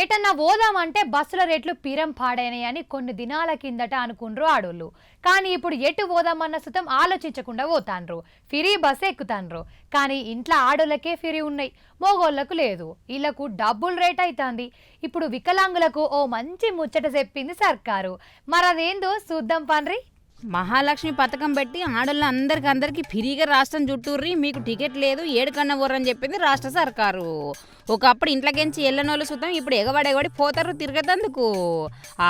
ఎటన్నా పోదామంటే బస్సుల రేట్లు పీరం పాడైనాయని కొన్ని దినాల కిందట అనుకుండ్రు ఆడోళ్ళు. కానీ ఇప్పుడు ఎటు పోదామన్న సుతం ఆలోచించకుండా పోతాండ్రు. Free bus ఎక్కుతాండ్రు. కానీ ఇంట్లో ఆడోళ్ళకే ఫ్రీ ఉన్నాయి, మోగోళ్లకు లేదు. వీళ్లకు డబ్బులు రేట్ అవుతుంది. ఇప్పుడు వికలాంగులకు ఓ మంచి ముచ్చట చెప్పింది సర్కారు. మరదేందో చూద్దాం పండ్రి. మహాలక్ష్మి పథకం పెట్టి ఆడోళ్ళ అందరికీ ఫ్రీగా రాష్ట్రం చుట్టూర్రి, మీకు టికెట్ లేదు ఏడుకన్నా ఊరని చెప్పింది రాష్ట్ర సర్కారు. ఒకప్పుడు ఇంట్లోకించి ఎల్లనోళ్ళు సుతం ఇప్పుడు ఎగబడి పోతారు తిరగతందుకు.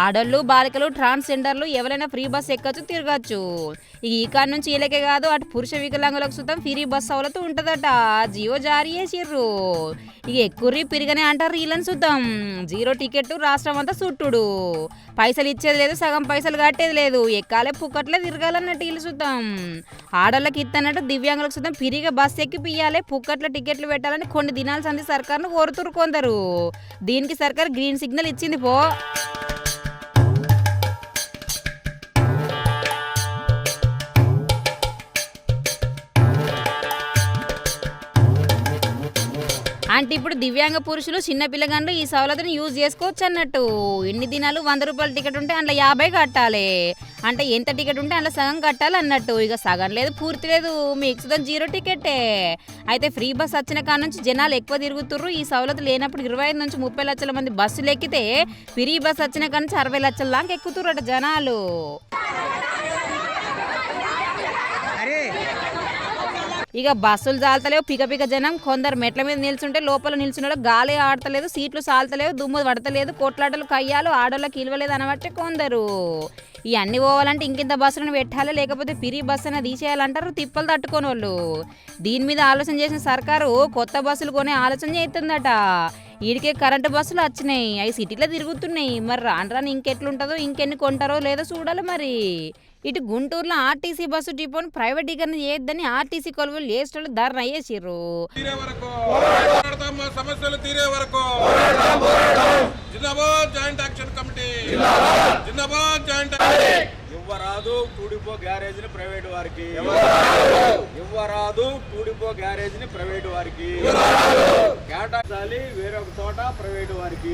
ఆడోళ్ళు బాలికలు ట్రాన్స్జెండర్లు ఎవరైనా ఫ్రీ బస్ ఎక్కచ్చు తిరగచ్చు. ఈ కాడ నుంచి వీళ్ళకే కాదు అటు పురుష వికలాంగులకు సుతం ఫ్రీ బస్ సౌలత్ ఉంటుందట. జియో జారీ చేసిర్రు. ఇక ఎక్కుర్రి పిరిగనే అంటారు వీళ్ళని సుతం. జీరో టికెట్ రాష్ట్రం అంతా చుట్టుడు. పైసలు ఇచ్చేది లేదు, సగం పైసలు కట్టేది లేదు. ఎక్కాలే పుక్కట్లే తిరగాలన్నట్టు వీళ్ళు సుతం. ఆడోళ్ళకి ఇత్తన్నట్టు దివ్యాంగులకు సుతం ఫ్రీగా బస్ ఎక్కి పియ్యాలి, పుక్కట్ల టికెట్లు పెట్టాలని కొన్ని దినాల సంది సర్కారును కోరుతురు కొందరు. దీనికి సర్కారు గ్రీన్ సిగ్నల్ ఇచ్చింది పో. అంటే ఇప్పుడు దివ్యాంగ పురుషులు చిన్న పిల్లగాండ్రు ఈ సవలతుని యూజ్ చేసుకోవచ్చు అన్నట్టు. ఎన్ని దినాలు 100 రూపాయల టికెట్ ఉంటే అందులో 50 కట్టాలి. అంటే ఎంత టికెట్ ఉంటే అందులో సగం కట్టాలి అన్నట్టు. ఇక సగం లేదు పూర్తి లేదు, మీకు జీరో టికెటే. అయితే ఫ్రీ బస్ వచ్చిన కాడ నుంచి జనాలు ఎక్కువ తిరుగుతుర్రు. ఈ సవలతు లేనప్పుడు 25 నుంచి 30 లక్షల మంది బస్సులు ఎక్కితే ఫ్రీ బస్ వచ్చిన కాడ నుంచి 60 లక్షల దాకా ఎక్కుతుర్రట జనాలు. ఇక బస్సులు చాలతలేవు, పిక జనం. కొందరు మెట్ల మీద నిల్చుంటే లోపల నిల్చున్నాడు గాలి ఆడతలేదు, సీట్లు సాల్తలేవు, దుమ్ము పడతలేదు, కోట్లాటలు కయ్యాలు, ఆడోళ్ళకి ఇలవలేదు అనబట్టే కొందరు. ఇవన్నీ పోవాలంటే ఇంకింత బస్సులను పెట్టాలి, లేకపోతే ఫ్రీ బస్సు అనేది తీసేయాలంటారు తిప్పలు తట్టుకోని వాళ్ళు. దీని మీద ఆలోచన చేసిన సర్కారు కొత్త బస్సులు కొనే ఆలోచన చేస్తుందట. వీడికే కరెంటు బస్సులు వచ్చినాయి, అవి సిటీలో తిరుగుతున్నాయి. మరి రాను ఇంకెట్లుంటుందో, ఇంకెన్ని కొంటారో లేదో చూడాలి మరి. ఇటు గుంటూరులో ఆర్టీసీ బస్సు డిపోను ప్రైవేటీకరణ చేయొద్దని ఆర్టీసీ కొలువులు చేసేటోళ్ళు ధర్నా చేసిర్రు. సమస్యలు తీరే వరకు ఇవ్వరాదు కూడిపో గ్యారేజ్ ని ప్రైవేట్ వారికి, ఇవ్వరాదు కూడిపో గ్యారేజ్ ని ప్రైవేట్ వారికి కేటాయించాలి, వేరొక చోట ప్రైవేట్ వారికి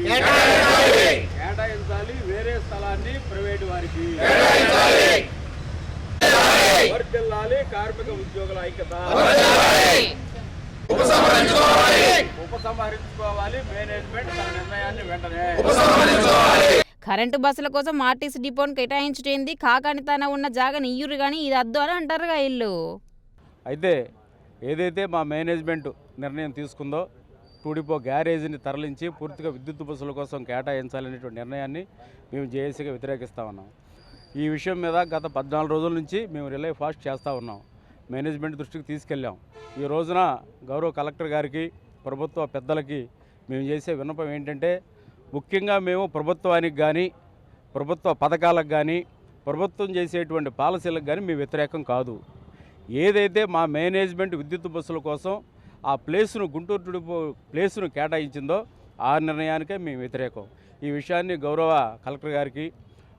కేటాయించాలి, వేరే స్థలాన్ని ప్రైవేట్ వారికి వర్ధిల్లాలి. కార్మిక ఉద్యోగుల ఐక్యత ఉపసంహరించుకోవాలి. మేనేజ్మెంట్ తన నిర్ణయాన్ని వెంటనే కరెంటు బస్సుల కోసం ఆర్టీసీ డిపోను కేటాయించుటేంది, కాకాని తన ఉన్న జాగా ఇయ్యురు కానీ ఇది అద్దు అని అంటారుగా ఇల్లు. అయితే ఏదైతే మా మేనేజ్మెంట్ నిర్ణయం తీసుకుందో టూడిపో గ్యారేజీని తరలించి పూర్తిగా విద్యుత్ బస్సుల కోసం కేటాయించాలనేటువంటి నిర్ణయాన్ని మేము జేఏసీగా వ్యతిరేకిస్తూ ఉన్నాం. ఈ విషయం మీద గత 14 రోజుల నుంచి మేము రిలే ఫాస్ట్ చేస్తూ ఉన్నాం. మేనేజ్మెంట్ దృష్టికి తీసుకెళ్ళాం. ఈ రోజున గౌరవ కలెక్టర్ గారికి, ప్రభుత్వ పెద్దలకి మేము చేసే విన్నపం ఏంటంటే, ముఖ్యంగా మేము ప్రభుత్వానికి కానీ, ప్రభుత్వ పథకాలకు కానీ, ప్రభుత్వం చేసేటువంటి పాలసీలకు కానీ మేము వ్యతిరేకం కాదు. ఏదైతే మా మేనేజ్మెంట్ విద్యుత్ బస్సుల కోసం ఆ ప్లేసును గుంటూరు టుడిపో ప్లేసును కేటాయించిందో ఆ నిర్ణయానికే మేము వ్యతిరేకం. ఈ విషయాన్ని గౌరవ కలెక్టర్ గారికి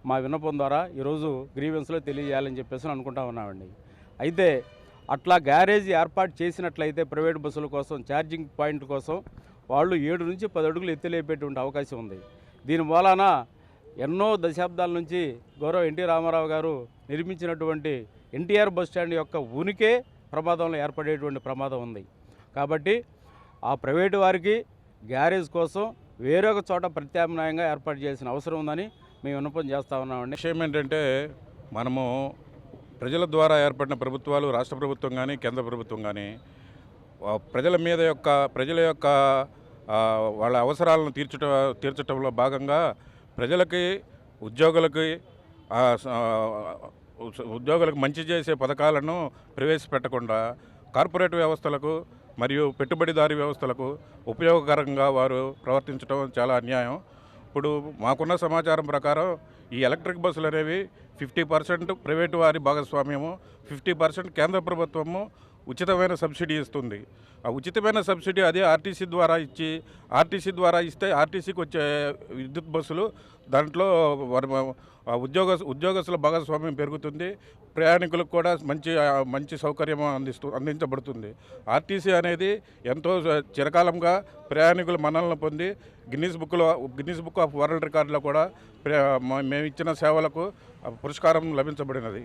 మా విన్నపం ద్వారా ఈరోజు గ్రీవెన్స్లో తెలియజేయాలని చెప్పేసి అనుకుంటా ఉన్నామండి. అయితే అట్లా గ్యారేజీ ఏర్పాటు చేసినట్లయితే ప్రైవేట్ బస్సుల కోసం ఛార్జింగ్ పాయింట్ కోసం వాళ్ళు 7 నుంచి 10 అడుగులు ఎత్తులేపేటువంటి అవకాశం ఉంది. దీని మూలాన ఎన్నో దశాబ్దాల నుంచి గౌరవ ఎన్టీ రామారావు గారు నిర్మించినటువంటి ఎన్టీఆర్ బస్ స్టాండ్ యొక్క ఉనికే ప్రమాదంలో ఏర్పడేటువంటి ప్రమాదం ఉంది. కాబట్టి ఆ ప్రైవేటు వారికి గ్యారేజ్ కోసం వేరొక చోట ప్రత్యామ్నాయంగా ఏర్పాటు చేయాల్సిన అవసరం ఉందని మేము విన్నపం చేస్తూ ఉన్నామండి. విషయం ఏంటంటే, మనము ప్రజల ద్వారా ఏర్పడిన ప్రభుత్వాలు, రాష్ట్ర ప్రభుత్వం కానీ కేంద్ర ప్రభుత్వం కానీ ప్రజల యొక్క వాళ్ళ అవసరాలను తీర్చడంలో భాగంగా ప్రజలకి ఉద్యోగులకు మంచి చేసే పథకాలను ప్రవేశపెట్టకుండా కార్పొరేట్ వ్యవస్థలకు మరియు పెట్టుబడిదారీ వ్యవస్థలకు ఉపయోగకరంగా వారు ప్రవర్తించడం చాలా అన్యాయం. ఇప్పుడు మాకున్న సమాచారం ప్రకారం ఈ ఎలక్ట్రిక్ బస్సులు అనేవి 50% ప్రైవేటు వారి భాగస్వామ్యము, 50% కేంద్ర ప్రభుత్వము ఉచితమైన సబ్సిడీ ఇస్తుంది. ఆ ఉచితమైన సబ్సిడీ అదే ఆర్టీసీ ద్వారా ఇస్తే ఆర్టీసీకి వచ్చే విద్యుత్ బస్సులు దాంట్లో ఉద్యోగస్తుల భాగస్వామ్యం పెరుగుతుంది. ప్రయాణికులకు కూడా మంచి సౌకర్యం అందించబడుతుంది. ఆర్టీసీ అనేది ఎంతో చిరకాలంగా ప్రయాణికుల మన్ననలు పొంది గిన్నిస్ బుక్ ఆఫ్ వరల్డ్ రికార్డులో కూడా మేము ఇచ్చిన సేవలకు పురస్కారం లభించబడినది.